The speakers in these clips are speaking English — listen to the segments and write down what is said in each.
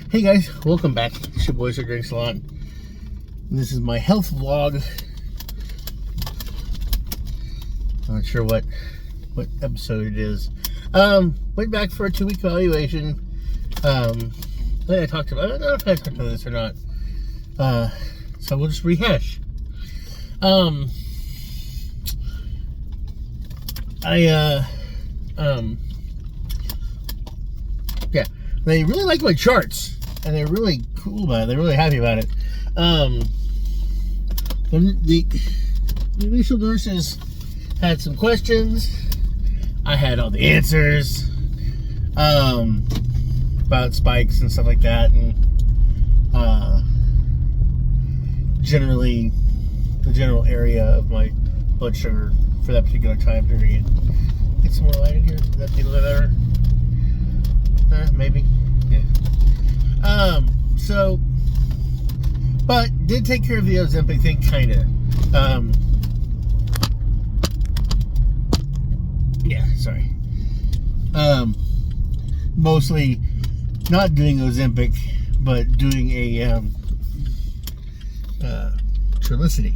Hey guys, welcome back. It's your boy Sir Drink Salon. And this is my health vlog. I'm not sure what episode it is. Went back for a 2-week evaluation. I don't know if I talked about this or not. So we'll just rehash. Yeah, they really like my charts, and they're really cool about it. They're really happy about it. The initial nurses had some questions. I had all the answers about spikes and stuff like that, and generally the general area of my blood sugar for that particular time period. Get some more light in here. Does that be a little better? Maybe. Yeah. So, but did take care of the Ozempic thing, kinda. Yeah, sorry. Mostly not doing Ozempic, but doing a Trulicity,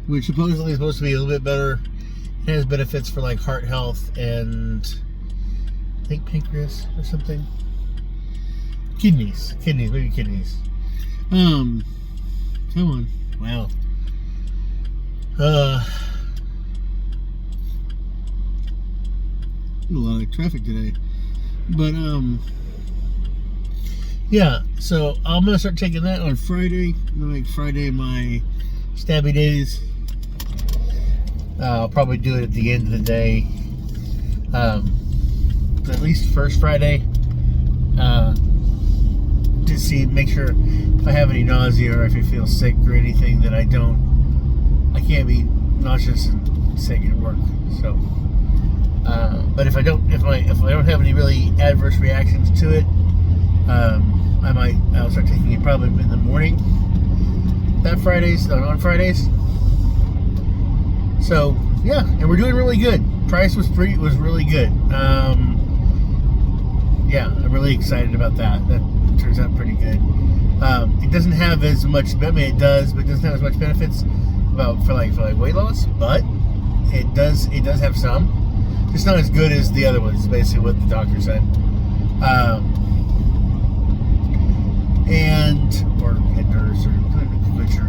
which supposedly is supposed to be a little bit better. It has benefits for like heart health and I think pancreas or something. Kidneys, maybe kidneys. Come on. Wow. A lot of traffic today. But yeah, so I'm gonna start taking that on Friday. I'm gonna make Friday my stabby days. I'll probably do it at the end of the day. At least first Friday. To make sure if I have any nausea or if I feel sick or anything that I can't be nauseous and sick at work. So, but if I don't have any really adverse reactions to it, I'll start taking it probably in the morning. On Fridays. So yeah, and we're doing really good. Price was really good. Yeah, I'm really excited about that. That turns out pretty good. It doesn't have as much. I mean, it does, but it doesn't have as much benefits for weight loss. But it does have some. It's not as good as the other ones. Is basically what the doctor said. Or head nurse, or I'm not quite sure.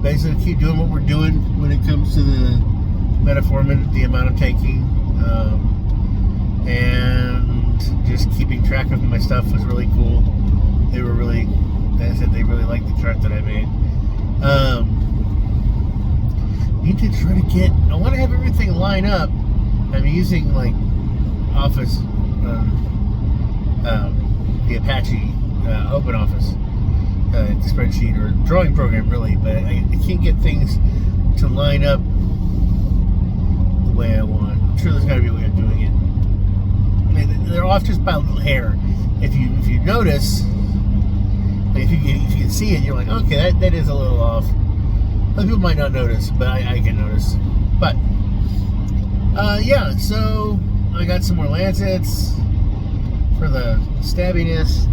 Basically keep doing what we're doing when it comes to the metformin, the amount I'm taking, and just keeping track of my stuff was really cool. They really liked the chart that I made. Need to try to I want to have everything line up. I'm using like Office, the Apache Open Office spreadsheet or drawing program, really, but I can't get things to line up the way I want. I'm sure there's got to be a way of doing it. I mean, they're off just by a little hair. If you notice, if you can see it, you're like, okay, that is a little off. Other people might not notice, but I can notice. But yeah, so I got some more Lancets for the stabbiness.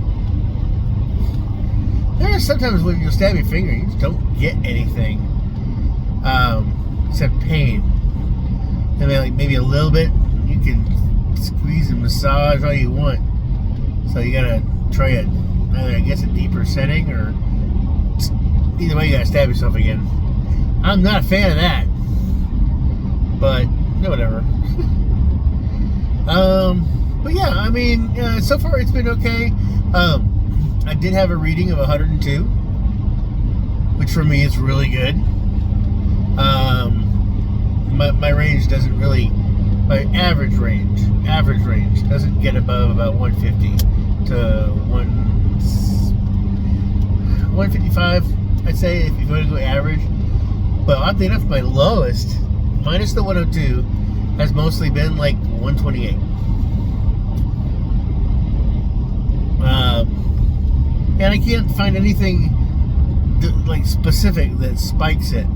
There are sometimes when you stab your finger, you just don't get anything except pain. I mean, like maybe a little bit. You can squeeze and massage all you want. So you gotta try it either, I guess, a deeper setting, or either way, you gotta stab yourself again. I'm not a fan of that, but whatever. But yeah, I mean, so far it's been okay. I did have a reading of 102, which for me is really good. My range doesn't really, my average range doesn't get above about 150 to 155, I'd say, if you want to go average. But oddly enough, my lowest, minus the 102, has mostly been like 128. And I can't find anything like specific that spikes it.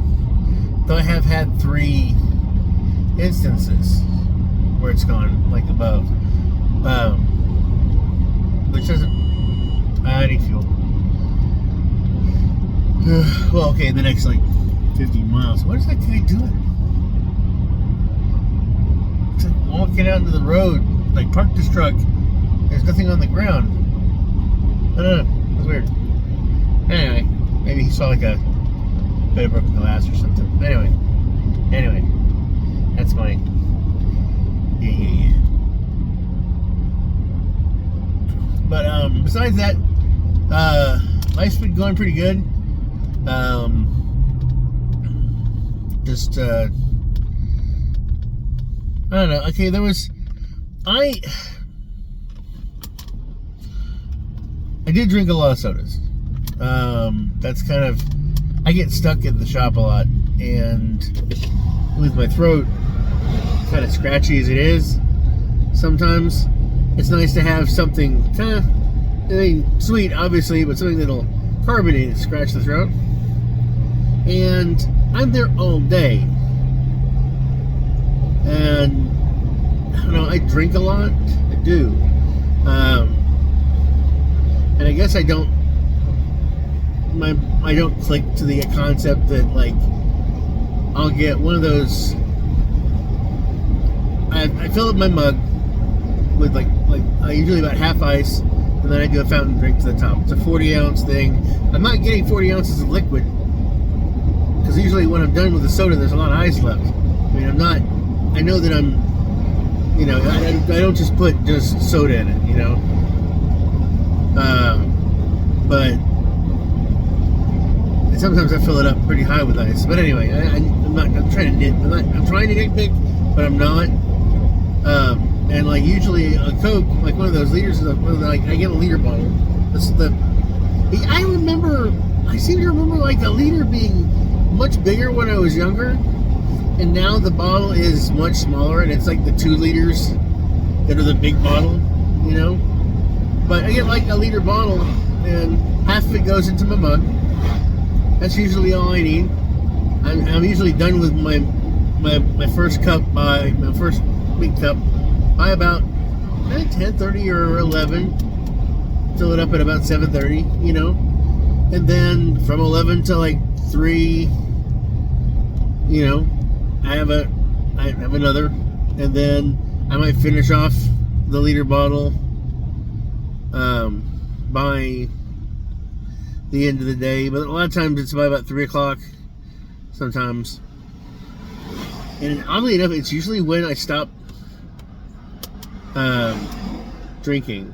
Though I have had 3 instances where it's gone like above, which doesn't. I need fuel. Well, okay, the next like 50 miles. What is that guy doing? It's like walking out into the road. Like, park this truck. There's nothing on the ground. I don't know. It's weird. Anyway, maybe he saw like a bit of broken glass or something. Anyway, that's my yeah. But besides that, life's been going pretty good. Just I don't know. Okay, I did drink a lot of sodas. That's kind of, I get stuck at the shop a lot, and with my throat kind of scratchy as it is, sometimes it's nice to have something kind of, I mean, sweet obviously, but something that'll carbonate and scratch the throat. And I'm there all day, and I don't know, I drink a lot. I do. And I guess I don't click to the concept that, like, I'll get one of those. I fill up my mug with like usually about half ice, and then I do a fountain drink to the top. It's a 40-ounce thing. I'm not getting 40 ounces of liquid, because usually when I'm done with the soda, there's a lot of ice left. I mean, I know that I'm, you know, I don't just put just soda in it, you know. But sometimes I fill it up pretty high with ice. But anyway, I'm trying to nitpick, but I'm not. And like usually a Coke, like one of those liters, like I get a liter bottle. I seem to remember like a liter being much bigger when I was younger, and now the bottle is much smaller, and it's like the 2 liters that are the big bottle, you know. But I get like a liter bottle, and half of it goes into my mug. That's usually all I need. I'm usually done with my first cup by my first big cup by about 10:30 or 11. Fill it up at about 7:30, you know, and then from 11 to like 3, you know, I have another, and then I might finish off the liter bottle by the end of the day, but a lot of times it's by about 3 o'clock sometimes. And oddly enough, it's usually when I stop drinking.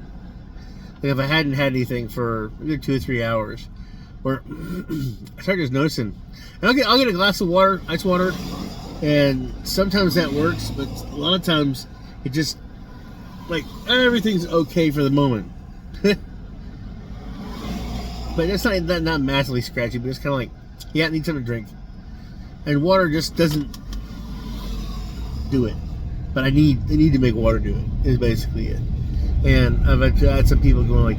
Like if I hadn't had anything for a good 2 or 3 hours, or I start just noticing. And I'll get a glass of water, ice water, and sometimes that works, but a lot of times it just, like, everything's okay for the moment. But it's not massively scratchy, but it's kind of like, yeah, I need something to drink. And water just doesn't do it. But I need to make water do it, is basically it. And I've had some people going like,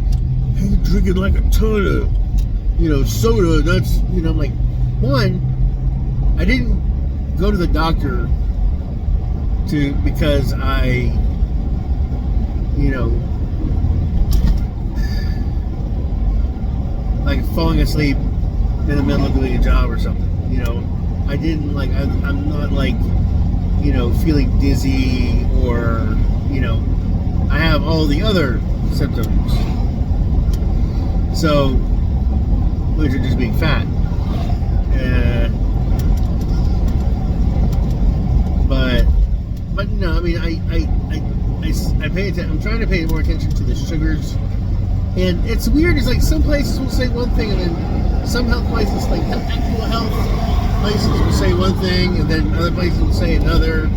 hey, you're drinking like a ton of, you know, soda. That's, you know, I'm like, one, I didn't go to the doctor because I, you know, like falling asleep in the middle of doing a job or something, you know. I didn't, like, I'm not like, you know, feeling dizzy or, you know, I have all the other symptoms. So, which are just being fat. But no, I mean, I pay attention. I'm trying to pay more attention to the sugars. And it's weird. It's like some places will say one thing, and then some health places, like actual health places, will say one thing, and then other places will say another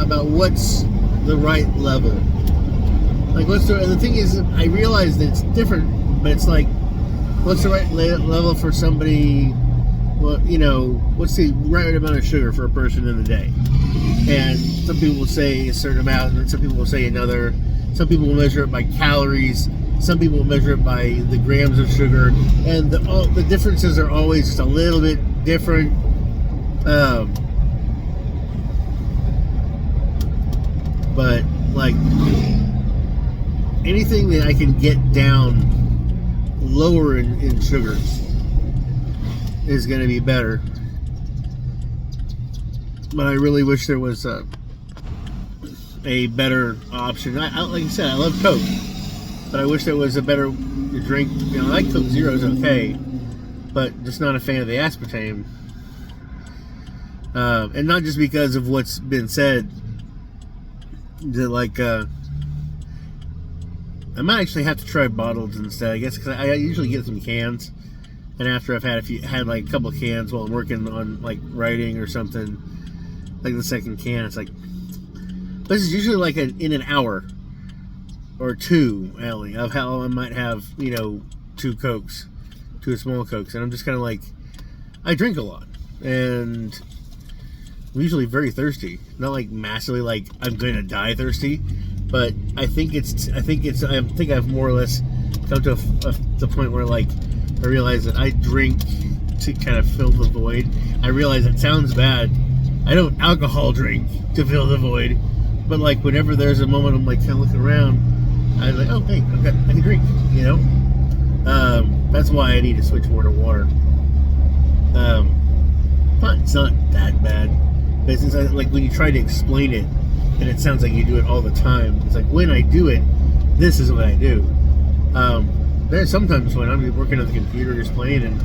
about what's the right level. Like, and the thing is, I realize that it's different, but it's like, what's the right level for somebody? Well, you know, what's the right amount of sugar for a person in a day? And some people will say a certain amount, and some people will say another. Some people will measure it by calories. Some people will measure it by the grams of sugar. And the differences are always just a little bit different. But like anything that I can get down lower in sugars is going to be better. But I really wish there was a better option. Like I said, I love Coke, but I wish there was a better drink. You know, I like Coke Zero is okay, but just not a fan of the aspartame. And not just because of what's been said. That like I might actually have to try bottles instead. I guess because I usually get some cans, and after I've had like a couple of cans while I'm working on like writing or something, like the second can, it's like this is usually like in an hour or two, Allie, of how I might have 2 Cokes, 2 small Cokes, and I'm just kind of like I drink a lot and I'm usually very thirsty. Not like massively like I'm going to die thirsty, but I think I've more or less come to the point where like I realize that I drink to kind of fill the void. I realize it sounds bad. I don't alcohol drink to fill the void, but like whenever there's a moment I'm like kind of looking around, I'm like, oh hey, I can drink. That's why I need to switch more to water. But it's not that bad. But since like when you try to explain it, and it sounds like you do it all the time. It's like when I do it, this is what I do. There's sometimes when I'm working on the computer just playing, and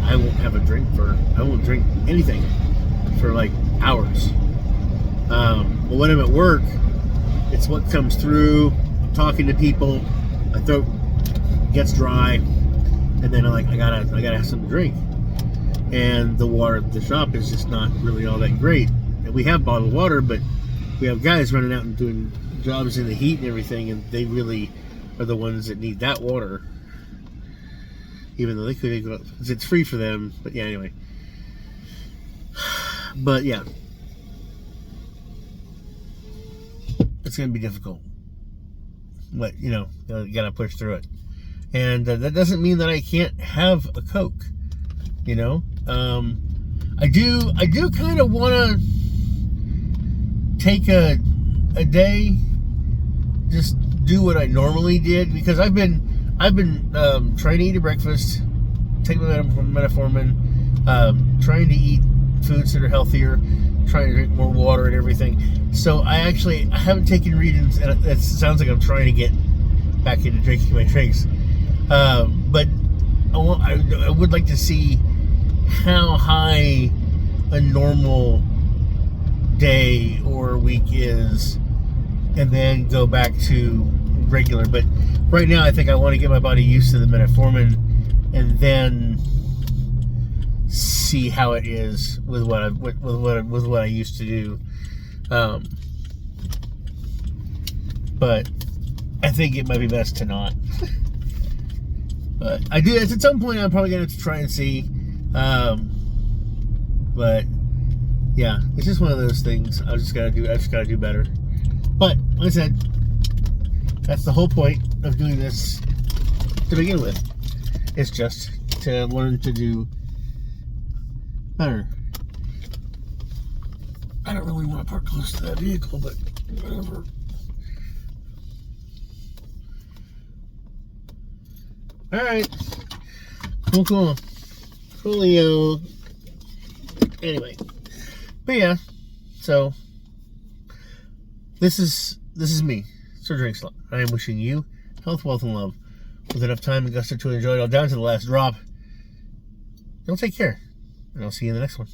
I won't have a drink I won't drink anything for like hours. But when I'm at work, it's what comes through. I'm talking to people, my throat gets dry, and then I gotta have something to drink. And the water at the shop is just not really all that great. And we have bottled water, but we have guys running out and doing jobs in the heat and everything, and they really are the ones that need that water. Even though they could go, because it's free for them. But yeah, anyway. But yeah, it's gonna be difficult. But you gotta push through it. And that doesn't mean that I can't have a Coke. I do kind of want to take a day, just do what I normally did, because I've been trying to eat a breakfast, take my metformin, trying to eat foods that are healthier, trying to drink more water and everything. So I haven't taken readings, and it sounds like I'm trying to get back into drinking my drinks. But I would like to see how high a normal day or week is, and then go back to regular. But right now, I think I want to get my body used to the metformin, and then see how it is with what I used to do. But I think it might be best to not. But I do. At some point, I'm probably gonna have to try and see. But yeah, it's just one of those things. I just gotta do better. But like I said, that's the whole point of doing this to begin with. It's just to learn to do better. I don't really want to park close to that vehicle, but whatever. Alright. Cool. Coolio. Anyway. But yeah. So this is me, Sir Drinkslot. I am wishing you health, wealth, and love with enough time and gusto to enjoy it all down to the last drop. Y'all take care. And I'll see you in the next one.